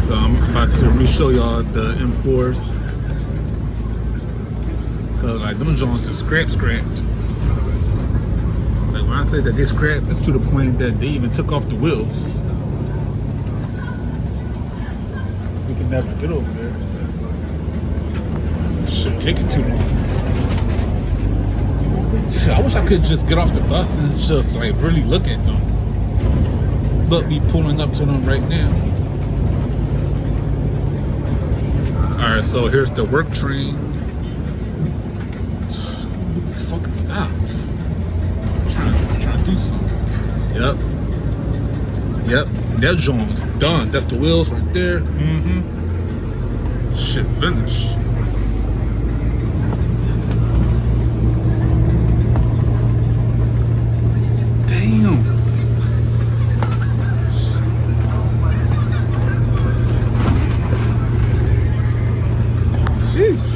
Alright, so I'm about to re-show y'all the M4s. Cause like them Jones are scrapped. Like when I say that they scrapped, it's to the point that they even took off the wheels. We can never get over there. Shit taking too long. Shit, I wish I could just get off the bus and just like really look at them. But we pulling up to them right now. Alright, so here's the work train. These fucking stops. I'm trying to do something. Yep. That joint's done. That's the wheels right there. Shit finished. Damn. Jeez.